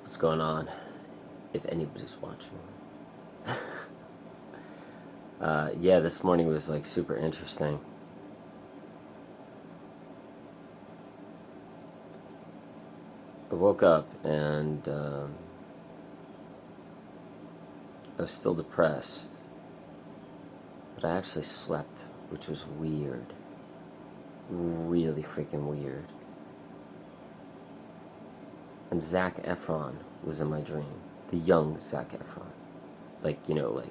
What's going on, if anybody's watching. Yeah, this morning was like super interesting. I woke up and I was still depressed, but I actually slept, which was weird. Really freaking weird. And Zac Efron was in my dream. The young Zac Efron. Like, like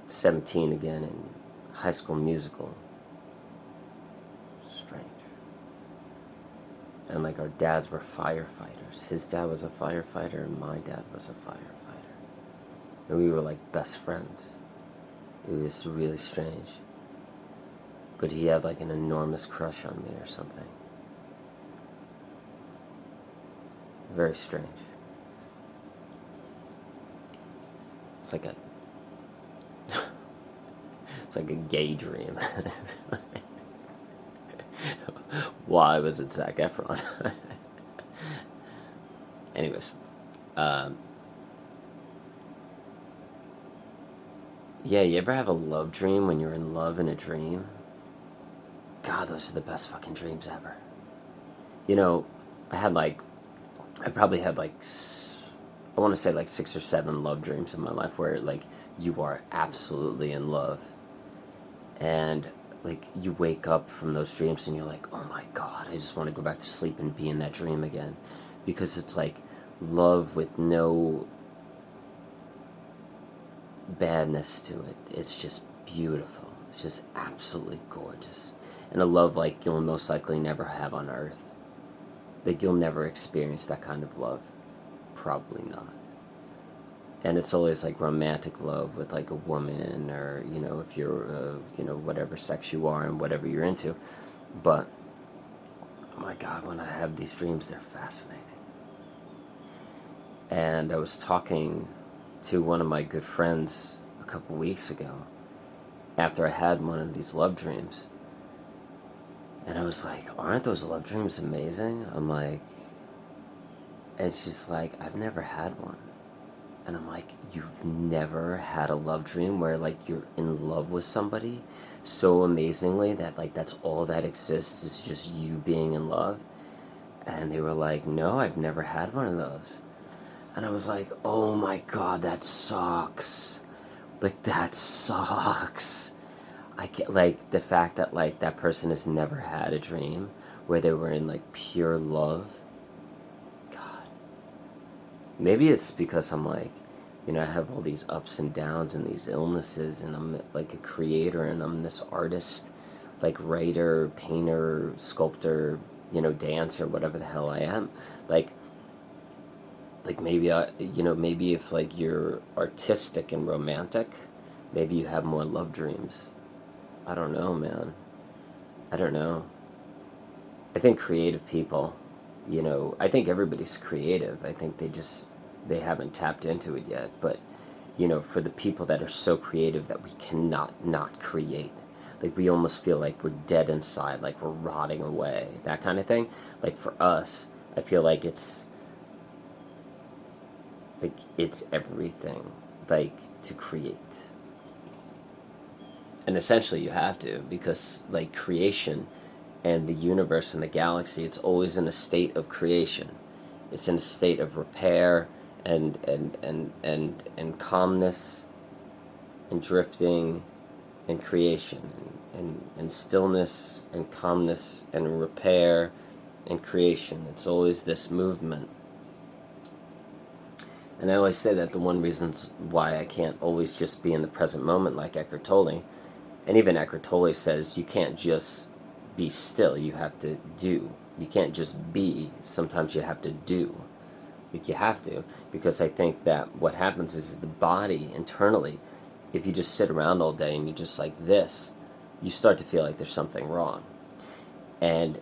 17 again in High School Musical. Strange. And like our dads were firefighters. His dad was a firefighter and my dad was a firefighter. And we were like best friends. It was really strange. But he had like an enormous crush on me or something. Very strange. It's like a it's like a gay dream. Why was it Zac Efron? Anyways, yeah, you ever have a love dream when you're in love in a dream? God, those are the best fucking dreams ever. I probably had like, I want to say like 6 or 7 love dreams in my life where like you are absolutely in love. And like you wake up from those dreams and you're like, oh my God, I just want to go back to sleep and be in that dream again. Because it's like love with no badness to it. It's just beautiful. It's just absolutely gorgeous. And a love like you'll most likely never have on earth. Like you'll never experience that kind of love. Probably not. And it's always like romantic love with like a woman or, if you're, whatever sex you are and whatever you're into. But, oh my God, when I have these dreams, they're fascinating. And I was talking to one of my good friends a couple weeks ago after I had one of these love dreams. And I was like, aren't those love dreams amazing? I'm like, and she's like, I've never had one. And I'm like, you've never had a love dream where like you're in love with somebody so amazingly that like that's all that exists is just you being in love? And they were like, no, I've never had one of those. And I was like, oh my God, that sucks. Like, that sucks. I can't, like, the fact that, like, that person has never had a dream where they were in, like, pure love. God. Maybe it's because I'm, like, I have all these ups and downs and these illnesses, and I'm, like, a creator, and I'm this artist, like, writer, painter, sculptor, dancer, whatever the hell I am. Like maybe maybe if like you're artistic and romantic, maybe you have more love dreams. I don't know, man. I don't know. I think creative people, I think everybody's creative. I think they haven't tapped into it yet. But for the people that are so creative that we cannot not create, like we almost feel like we're dead inside, like we're rotting away, that kind of thing. Like for us, I feel like it's everything, like, to create. And essentially you have to, because like creation and the universe and the galaxy, it's always in a state of creation. It's in a state of repair and calmness and drifting and creation and stillness and calmness and repair and creation. It's always this movement. And I always say that the one reason why I can't always just be in the present moment like Eckhart Tolle, and even Eckhart Tolle says you can't just be still, you have to do. You can't just be, sometimes you have to do. Like you have to, because I think that what happens is the body internally, if you just sit around all day and you're just like this, you start to feel like there's something wrong. And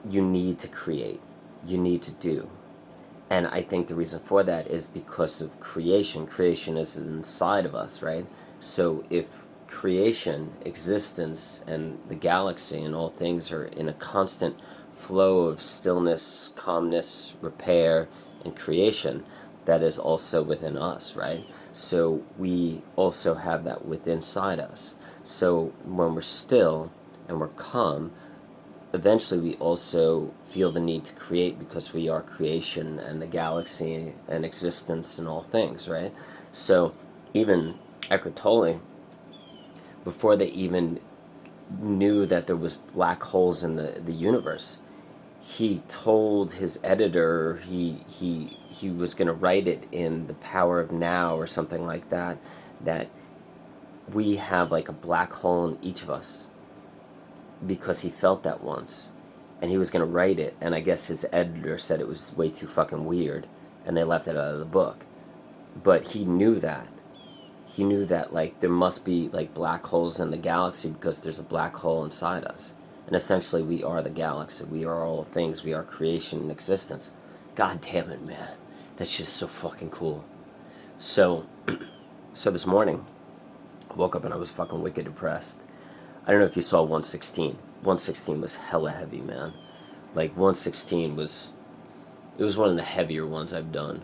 you need to create, you need to do. And I think the reason for that is because of creation. Creation is inside of us, right? So if creation, existence, and the galaxy and all things are in a constant flow of stillness, calmness, repair, and creation that is also within us, right? So we also have that within inside us. So when we're still and we're calm, eventually we also feel the need to create because we are creation and the galaxy and existence and all things, right? So even Eckhart Tolle, before they even knew that there was black holes in the universe, he told his editor he was going to write it in The Power of Now or something like that, that we have like a black hole in each of us, because he felt that once, and he was going to write it, and I guess his editor said it was way too fucking weird, and they left it out of the book. But he knew that. He knew that, like, there must be, like, black holes in the galaxy because there's a black hole inside us. And essentially, we are the galaxy. We are all things. We are creation and existence. God damn it, man. That shit is so fucking cool. So, so this morning, I woke up and I was fucking wicked depressed. I don't know if you saw 116. 116 was hella heavy, man. Like, 116 was... It was one of the heavier ones I've done.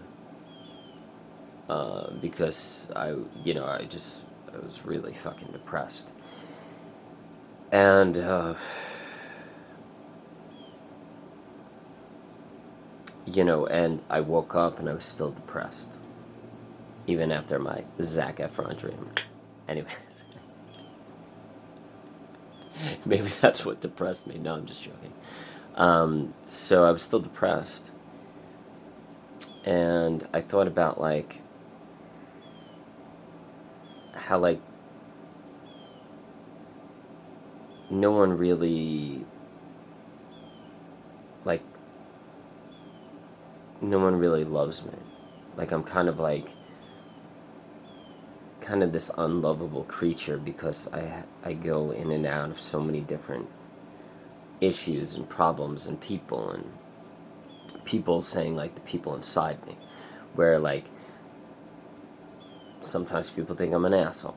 Because I was really fucking depressed. And, and I woke up and I was still depressed. Even after my Zac Efron dream. Anyway. Maybe that's what depressed me. No, I'm just joking. So I was still depressed. And I thought about, like, how, like, no one really, like, no one really loves me. Like, I'm kind of this unlovable creature because I go in and out of so many different issues and problems and people saying, like, the people inside me, where, like, sometimes people think I'm an asshole,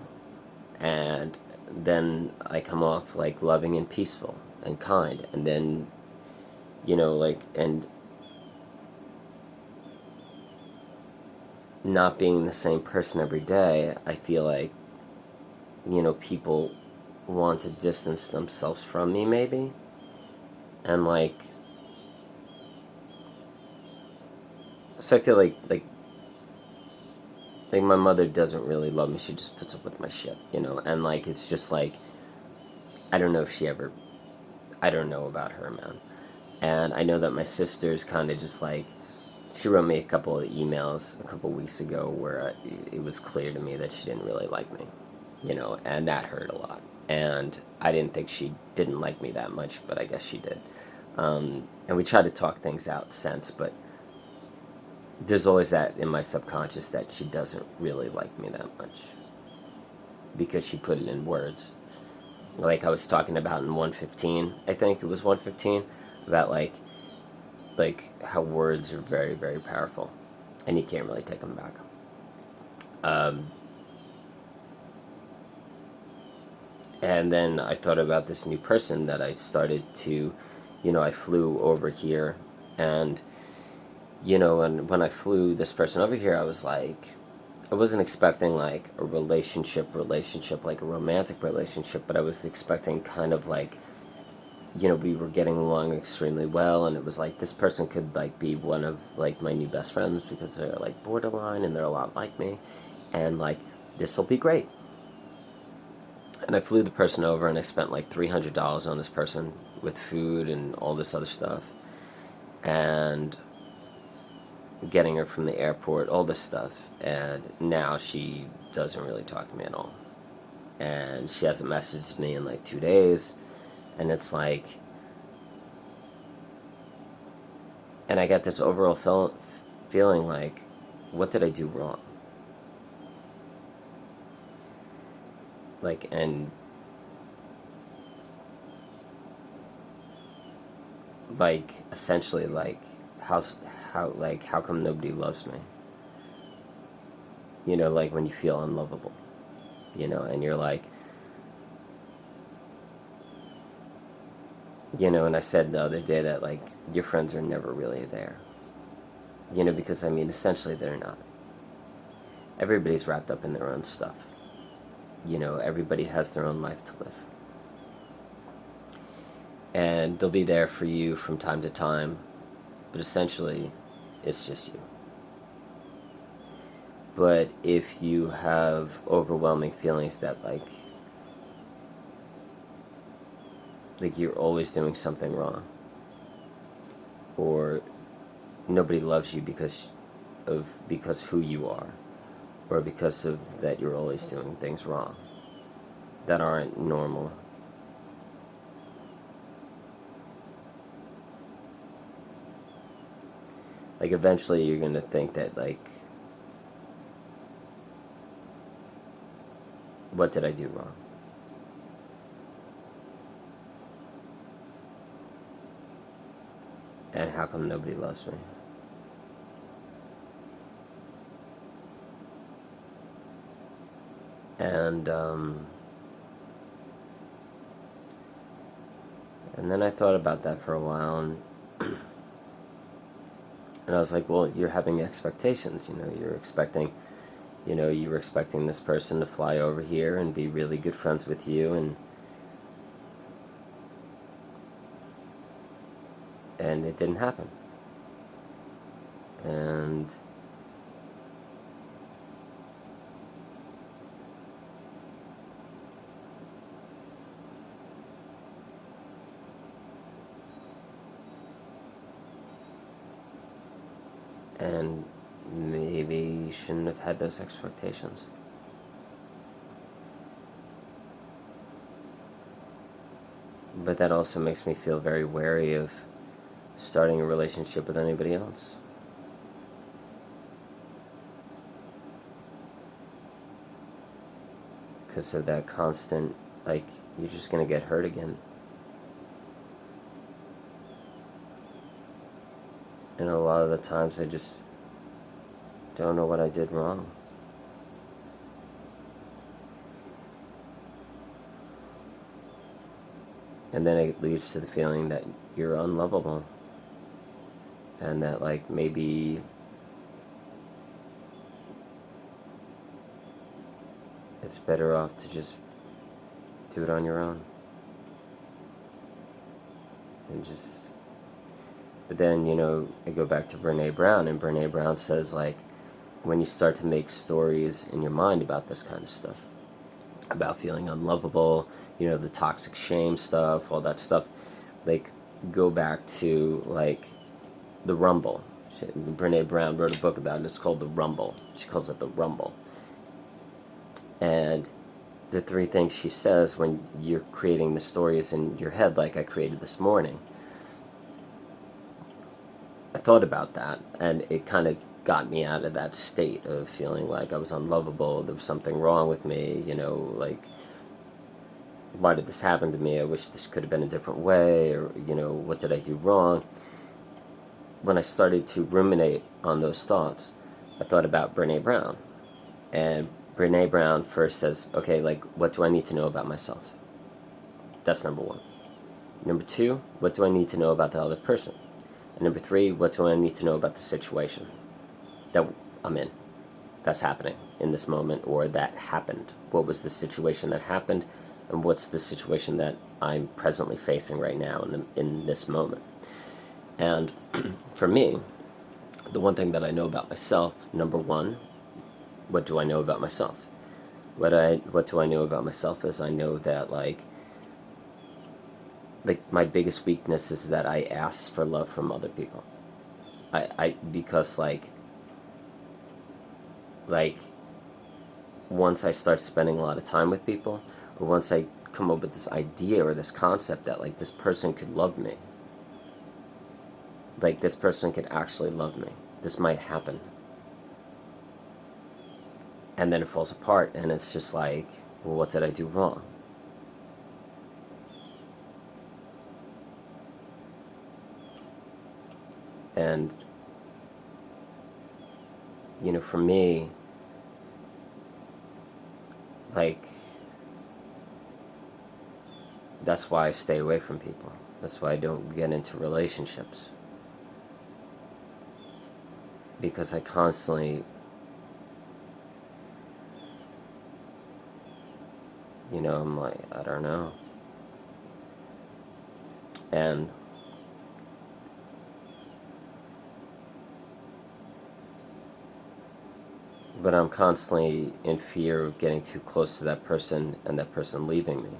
and then I come off like loving and peaceful and kind, and then and not being the same person every day, I feel like people want to distance themselves from me, maybe. And, like, so I feel like my mother doesn't really love me. She just puts up with my shit, and, like, it's just like, I don't know if I don't know about her, man. And I know that my sister's kind of just like, she wrote me a couple of emails a couple weeks ago where it was clear to me that she didn't really like me, and that hurt a lot. And I didn't think she didn't like me that much, but I guess she did. And we tried to talk things out since, but there's always that in my subconscious that she doesn't really like me that much because she put it in words. Like I was talking about in 115, I think it was 115, about like how words are very, very powerful, and you can't really take them back. And then I thought about this new person that I started to, I flew over here, and and when I flew this person over here, I was like, I wasn't expecting like a relationship, like a romantic relationship, but I was expecting kind of like, we were getting along extremely well, and it was like this person could like be one of like my new best friends because they're like borderline and they're a lot like me, and like this will be great. And I flew the person over and I spent like $300 on this person with food and all this other stuff, and getting her from the airport, all this stuff. And now she doesn't really talk to me at all, and she hasn't messaged me in like 2 days. And it's like, and I got this overall feeling like, what did I do wrong? Like, and like essentially like how come nobody loves me? Like when you feel unlovable, and you're like, and I said the other day that like your friends are never really there. because I mean, essentially they're not. Everybody's wrapped up in their own stuff. Everybody has their own life to live. And they'll be there for you from time to time, but essentially, it's just you. But if you have overwhelming feelings that like you're always doing something wrong, or nobody loves you because who you are, or because of that you're always doing things wrong that aren't normal, like eventually you're gonna think that what did I do wrong? And how come nobody loves me? And then I thought about that for a while, and I was like, well, you're having expectations. You were expecting this person to fly over here and be really good friends with you, and it didn't happen. And maybe you shouldn't have had those expectations. But that also makes me feel very wary of starting a relationship with anybody else. Because of that constant, you're just going to get hurt again. And a lot of the times I just don't know what I did wrong. And then it leads to the feeling that you're unlovable. And that maybe it's better off to just do it on your own. But then, I go back to Brene Brown, and Brene Brown says, when you start to make stories in your mind about this kind of stuff, about feeling unlovable, the toxic shame stuff, all that stuff, go back to, the rumble. Brene Brown wrote a book about it, it's called The Rumble. She calls it The Rumble. And the three things she says when you're creating the stories in your head, like I created this morning, I thought about that, and it kind of got me out of that state of feeling like I was unlovable, there was something wrong with me, why did this happen to me? I wish this could have been a different way, or, what did I do wrong? When I started to ruminate on those thoughts, I thought about Brene Brown. And Brene Brown first says, okay, what do I need to know about myself? That's number one. Number two, what do I need to know about the other person? And number three, what do I need to know about the situation that I'm in, that's happening in this moment, or that happened? What was the situation that happened, and what's the situation that I'm presently facing right now in this moment? And for me, the one thing that I know about myself, number one, what do I know about myself? What do I know about myself is I know that my biggest weakness is that I ask for love from other people. Because once I start spending a lot of time with people, or once I come up with this idea or this concept that this person could love me, this person could actually love me, this might happen, and then it falls apart, and it's just well, what did I do wrong? And for me, that's why I stay away from people. That's why I don't get into relationships. because I constantly, I'm like, I don't know. And but I'm constantly in fear of getting too close to that person and that person leaving me.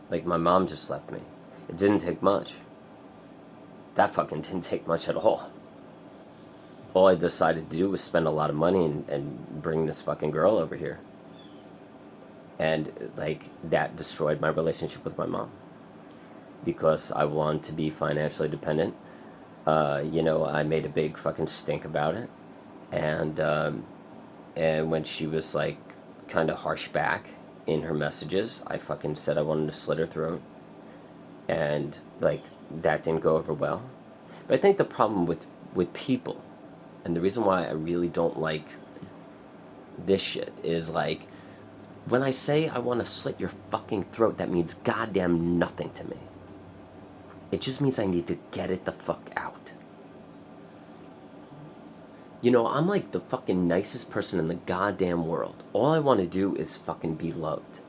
Like, my mom just left me. It didn't take much. That fucking didn't take much at all. All I decided to do was spend a lot of money and bring this fucking girl over here. And, like, that destroyed my relationship with my mom. Because I wanted to be financially dependent. I made a big fucking stink about it. And when she was, like, kind of harsh back in her messages, I fucking said I wanted to slit her throat. And, like, that didn't go over well. But I think the problem with people, and the reason why I really don't like this shit, is, like, when I say I want to slit your fucking throat, that means goddamn nothing to me. It just means I need to get it the fuck out. I'm like the fucking nicest person in the goddamn world. All I want to do is fucking be loved.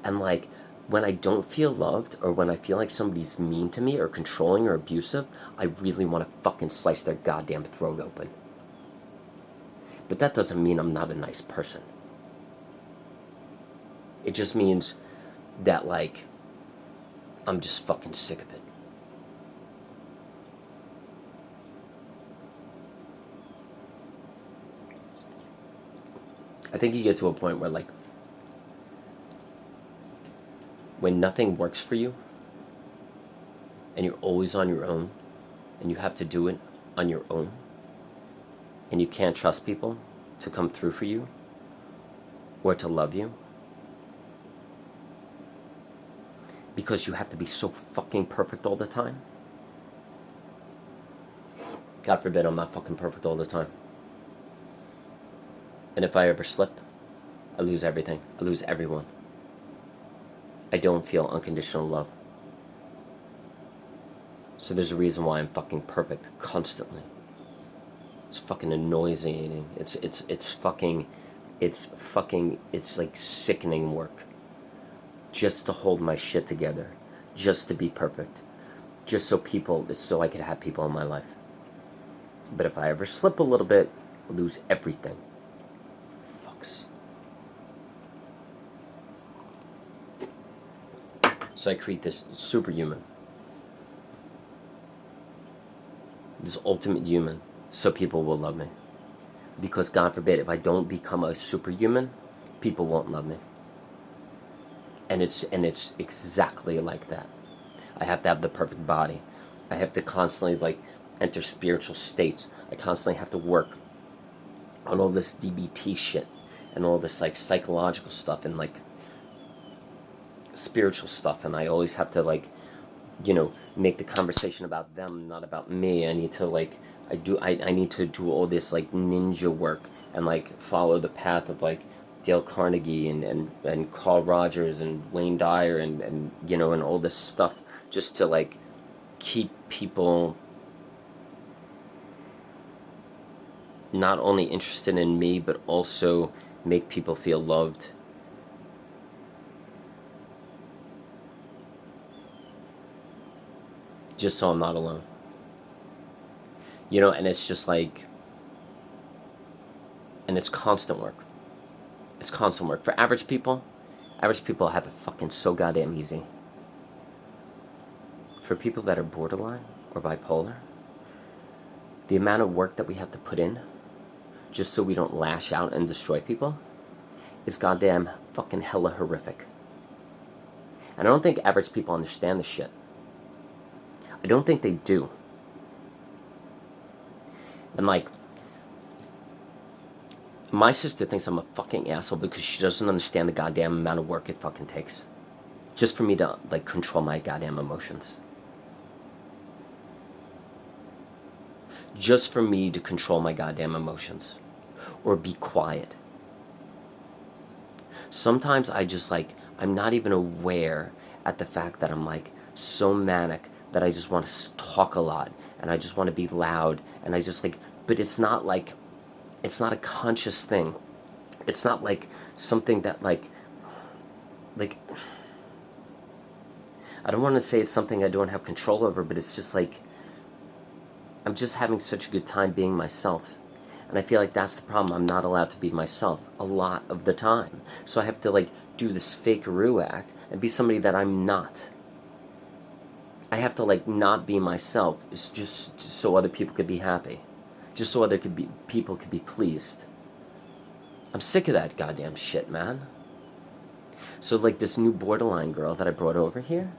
And, like, when I don't feel loved, or when I feel like somebody's mean to me or controlling or abusive, I really want to fucking slice their goddamn throat open. But that doesn't mean I'm not a nice person. It just means that, like, I'm just fucking sick of it. I think you get to a point where, like, when nothing works for you, and you're always on your own, and you have to do it on your own, and you can't trust people to come through for you, or to love you, because you have to be so fucking perfect all the time. God forbid I'm not fucking perfect all the time. And if I ever slip, I lose everything. I lose everyone. I don't feel unconditional love. So there's a reason why I'm fucking perfect constantly. It's fucking nauseating. It's like sickening work. Just to hold my shit together. Just to be perfect. Just so I could have people in my life. But if I ever slip a little bit, I lose everything. Fucks. So I create this superhuman. This ultimate human, so people will love me. Because God forbid, if I don't become a superhuman, people won't love me. And it's exactly like that. I have to have the perfect body. I have to constantly, like, enter spiritual states. I constantly have to work on all this DBT shit and all this, like, psychological stuff and, like, spiritual stuff, and I always have to, like, make the conversation about them, not about me. I need to, like, I need to do all this, like, ninja work and, like, follow the path of, like, Dale Carnegie and Carl Rogers and Wayne Dyer and all this stuff, just to, like, keep people not only interested in me, but also make people feel loved. Just so I'm not alone. And it's just like, and it's constant work. It's constant work. For average people have it fucking so goddamn easy. For people that are borderline or bipolar, the amount of work that we have to put in just so we don't lash out and destroy people is goddamn fucking hella horrific. And I don't think average people understand this shit. I don't think they do. And, like, my sister thinks I'm a fucking asshole because she doesn't understand the goddamn amount of work it fucking takes just for me to, like, control my goddamn emotions. Just for me to control my goddamn emotions. Or be quiet. Sometimes I just, like, I'm not even aware at the fact that I'm, like, so manic that I just want to talk a lot, and I just want to be loud, and I just like, but it's not like, it's not a conscious thing. It's not like something that like, I don't want to say it's something I don't have control over, but it's just like, I'm just having such a good time being myself. And I feel like that's the problem. I'm not allowed to be myself a lot of the time. So I have to like do this fakeroo act and be somebody that I'm not. I have to like not be myself. It's just so other people could be happy. Just so people could be pleased. I'm sick of that goddamn shit, man. So like this new borderline girl that I brought over here,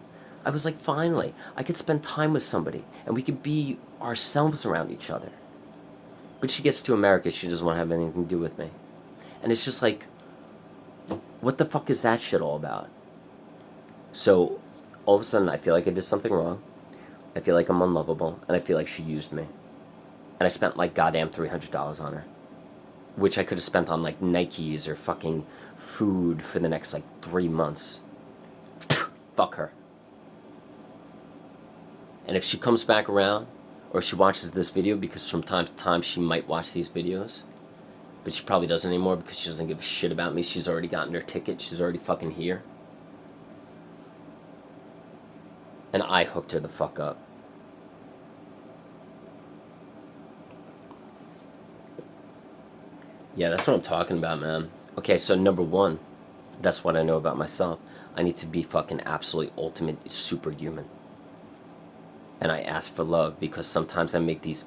I was like, finally, I could spend time with somebody and we could be ourselves around each other. But she gets to America, she doesn't want to have anything to do with me. And it's just like, what the fuck is that shit all about? So all of a sudden I feel like I did something wrong. I feel like I'm unlovable, and I feel like she used me. And I spent like goddamn $300 on her, which I could have spent on like Nikes or fucking food for the next like 3 months. Fuck her. And if she comes back around, or she watches this video, because from time to time she might watch these videos, but she probably doesn't anymore because she doesn't give a shit about me. She's already gotten her ticket. She's already fucking here. And I hooked her the fuck up. Yeah, that's what I'm talking about, man. Okay, so number one, that's what I know about myself. I need to be fucking absolutely ultimate superhuman. And I ask for love because sometimes I make these,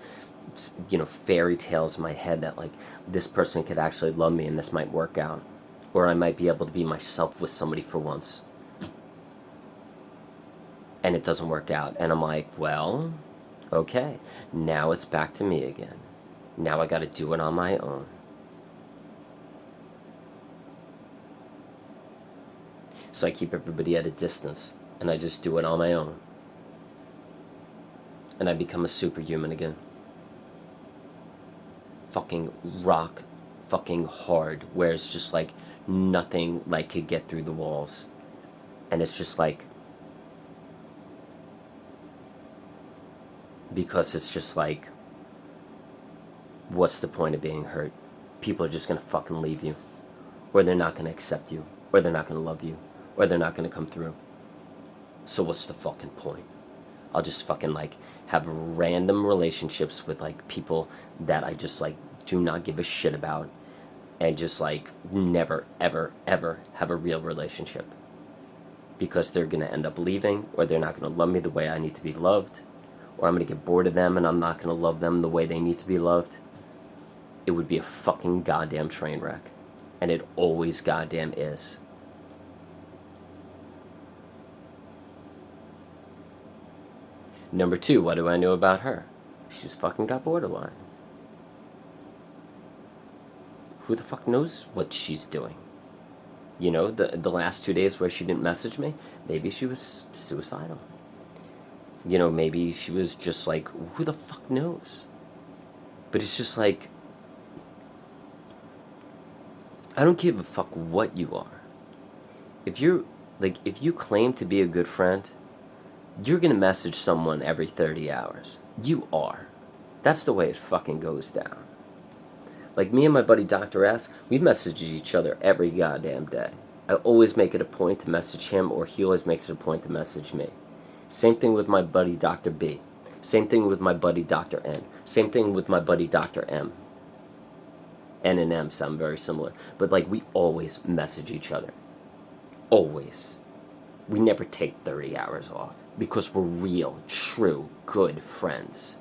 fairy tales in my head that like this person could actually love me and this might work out. Or I might be able to be myself with somebody for once. And it doesn't work out. And I'm like, well, okay, now it's back to me again. Now I gotta do it on my own. So I keep everybody at a distance, and I just do it on my own. And I become a superhuman again. Fucking rock fucking hard, where it's just like nothing like could get through the walls. And it's just like, because it's just like, what's the point of being hurt? People are just gonna fucking leave you, or they're not gonna accept you, or they're not gonna love you, or they're not gonna come through. So what's the fucking point? I'll just fucking like have random relationships with like people that I just like do not give a shit about, and just like never ever ever have a real relationship, because they're gonna end up leaving, or they're not gonna love me the way I need to be loved, or I'm gonna get bored of them and I'm not gonna love them the way they need to be loved. It would be a fucking goddamn train wreck, and it always goddamn is. Number two, what do I know about her? She's fucking got borderline. Who the fuck knows what she's doing? You know, the last 2 days where she didn't message me, maybe she was suicidal. You know, maybe she was just like, who the fuck knows? But it's just like, I don't give a fuck what you are. If you claim to be a good friend, you're gonna message someone every 30 hours. You are. That's the way it fucking goes down. Like me and my buddy Dr. S, we message each other every goddamn day. I always make it a point to message him, or he always makes it a point to message me. Same thing with my buddy Dr. B. Same thing with my buddy Dr. N. Same thing with my buddy Dr. M. N and M sound very similar. But like, we always message each other. Always. We never take 30 hours off, because we're real, true, good friends.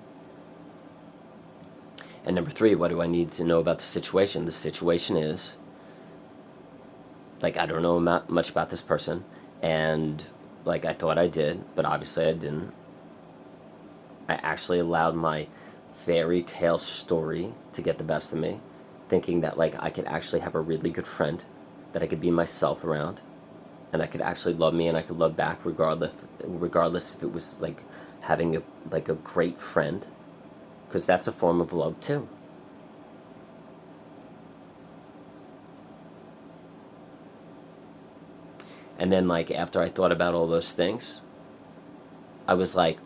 And number three, what do I need to know about the situation? The situation is, like, I don't know much about this person, and like, I thought I did, but obviously I didn't. I actually allowed my fairy tale story to get the best of me, thinking that like I could actually have a really good friend that I could be myself around, and that could actually love me and I could love back, regardless if it was like having a great friend, because that's a form of love too. And then like after I thought about all those things, I was like,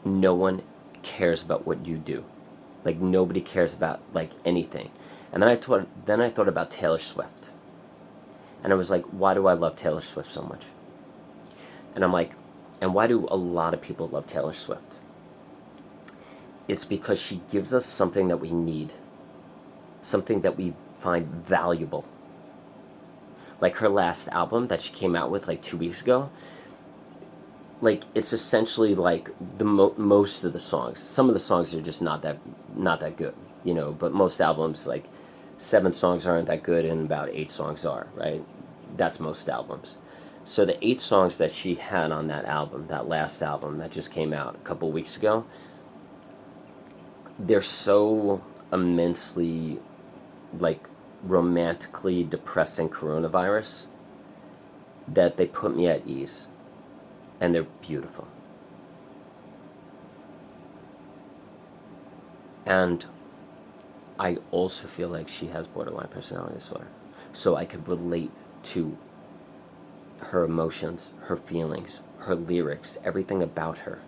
no one cares about what you do. Like nobody cares about like anything. And then I thought about Taylor Swift. And I was like, why do I love Taylor Swift so much? And I'm like, and why do a lot of people love Taylor Swift? It's because she gives us something that we need, something that we find valuable. Like her last album that she came out with like 2 weeks ago, like it's essentially like the most of the songs. Some of the songs are just not that good, you know. But most albums, like 7 songs aren't that good, and about 8 songs are, right? That's most albums. So the 8 songs that she had on that album, that last album that just came out a couple weeks ago, they're so immensely like romantically depressing coronavirus that they put me at ease, and they're beautiful. And I also feel like she has borderline personality disorder, so I could relate to her emotions, her feelings, her lyrics, everything about her.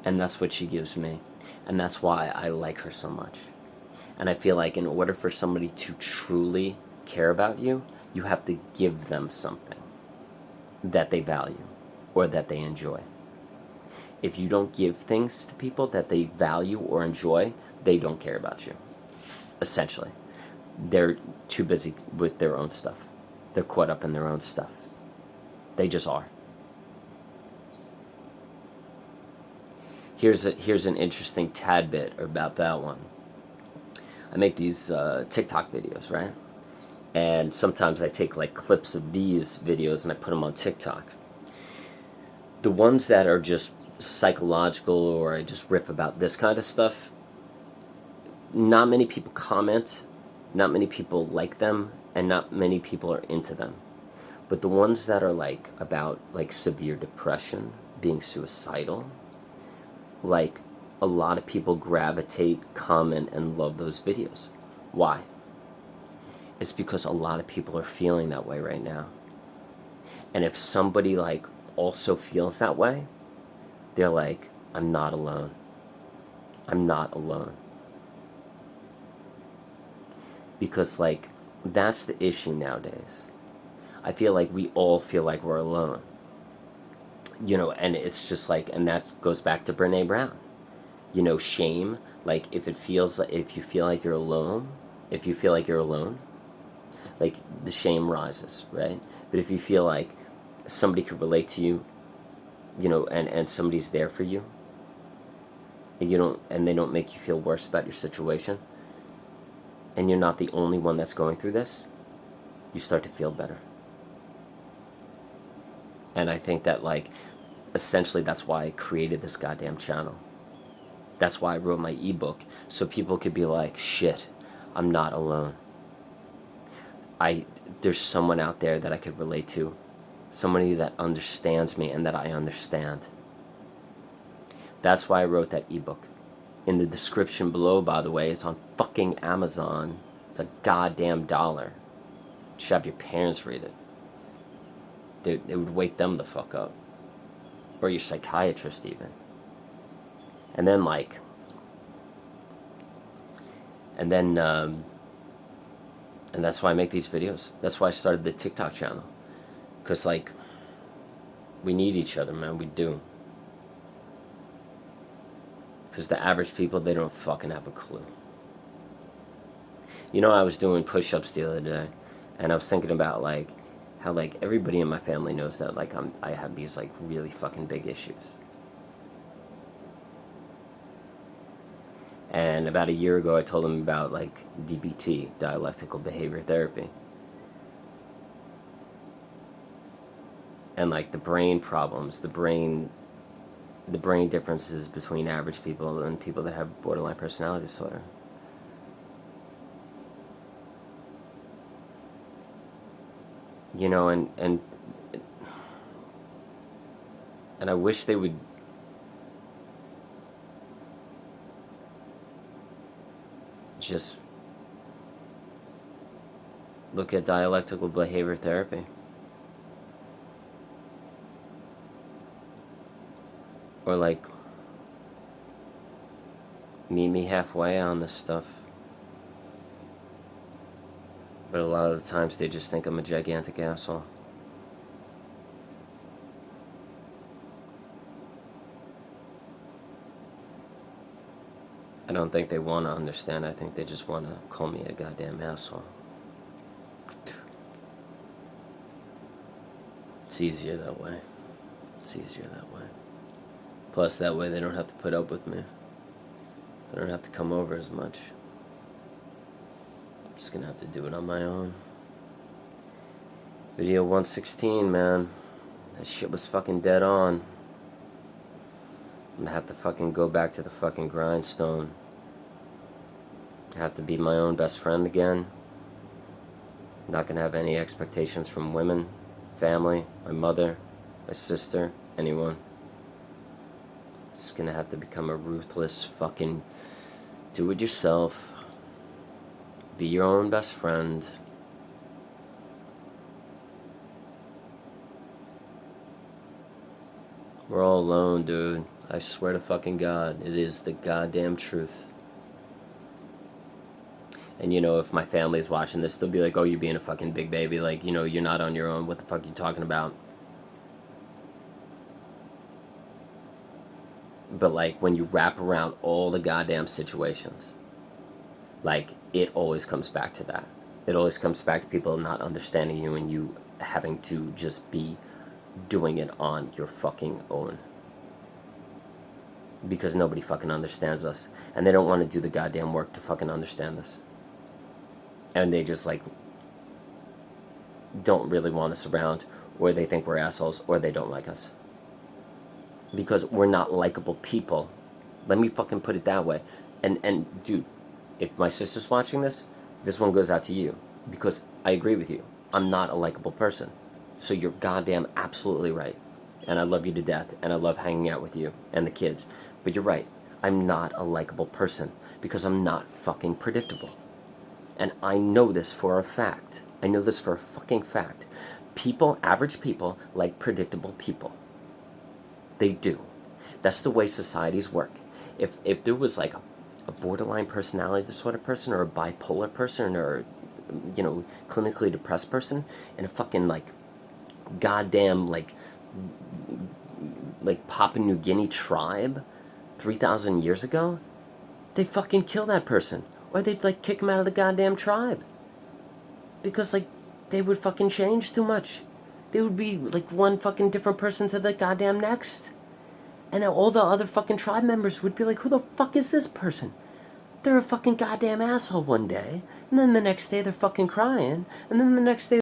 And that's what she gives me. And that's why I like her so much. And I feel like in order for somebody to truly care about you, you have to give them something that they value or that they enjoy. If you don't give things to people that they value or enjoy, they don't care about you. Essentially, they're too busy with their own stuff. They're caught up in their own stuff. They just are. Here's an interesting tad bit about that one. I make these TikTok videos, right? And sometimes I take like clips of these videos and I put them on TikTok. The ones that are just psychological or I just riff about this kind of stuff, not many people comment, not many people like them, and not many people are into them. But the ones that are like about like severe depression, being suicidal, like a lot of people gravitate, comment, and love those videos. Why? It's because a lot of people are feeling that way right now. And if somebody like also feels that way, they're like, I'm not alone. I'm not alone. Because like that's the issue nowadays. I feel like we all feel like we're alone. You know, and it's just like, and that goes back to Brene Brown. You know, shame, like if it feels like, if you feel like you're alone, if you feel like you're alone, like the shame rises, right? But if you feel like somebody could relate to you, you know, and somebody's there for you, and you don't, and they don't make you feel worse about your situation, and you're not the only one that's going through this, you start to feel better. And I think that like essentially that's why I created this goddamn channel. That's why I wrote my ebook, so people could be like, shit, I'm not alone. There's someone out there that I could relate to, somebody that understands me and that I understand. That's why I wrote that ebook. In the description below, by the way, it's on fucking Amazon. It's a goddamn dollar. You should have your parents read it. It would wake them the fuck up. Or your psychiatrist even. And then like, and that's why I make these videos. That's why I started the TikTok channel. Because like, we need each other, man. We do. Because the average people, they don't fucking have a clue. You know, I was doing push-ups the other day, and I was thinking about like how like everybody in my family knows that like I have these like really fucking big issues. And about a year ago, I told them about like DBT, dialectical behavior therapy, and like the brain problems, the brain differences between average people and people that have borderline personality disorder. You know, and I wish they would just look at dialectical behavior therapy. Or like, meet me halfway on this stuff. But a lot of the times they just think I'm a gigantic asshole. I don't think they want to understand. I think they just want to call me a goddamn asshole. It's easier that way. It's easier that way. Plus, that way they don't have to put up with me. I don't have to come over as much. I'm just gonna have to do it on my own. Video 116, man. That shit was fucking dead on. I'm gonna have to fucking go back to the fucking grindstone. I have to be my own best friend again. I'm not gonna have any expectations from women, family, my mother, my sister, anyone. It's gonna have to become a ruthless fucking do it yourself. Be your own best friend. We're all alone, dude. I swear to fucking God, it is the goddamn truth. And, you know, if my family's watching this, they'll be like, oh, you're being a fucking big baby. Like, you know, you're not on your own. What the fuck are you talking about? But, like, when you wrap around all the goddamn situations, like, it always comes back to that. It always comes back to people not understanding you and you having to just be doing it on your fucking own. Because nobody fucking understands us. And they don't want to do the goddamn work to fucking understand us. And they just, like, don't really want us around, or they think we're assholes, or they don't like us. Because we're not likable people. Let me fucking put it that way. And dude, if my sister's watching this one goes out to you. Because I agree with you. I'm not a likable person. So you're goddamn absolutely right. And I love you to death, and I love hanging out with you and the kids. But you're right. I'm not a likable person because I'm not fucking predictable. And I know this for a fact. I know this for a fucking fact. People, average people, like predictable people. They do. That's the way societies work. If there was like a borderline personality disorder person, or a bipolar person, or, you know, clinically depressed person, and a fucking like goddamn like Papua New Guinea tribe 3,000 years ago, they'd fucking kill that person. Or they'd, like, kick him out of the goddamn tribe. Because, like, they would fucking change too much. They would be, like, one fucking different person to the goddamn next. And all the other fucking tribe members would be like, who the fuck is this person? They're a fucking goddamn asshole one day. And then the next day they're fucking crying. And then the next day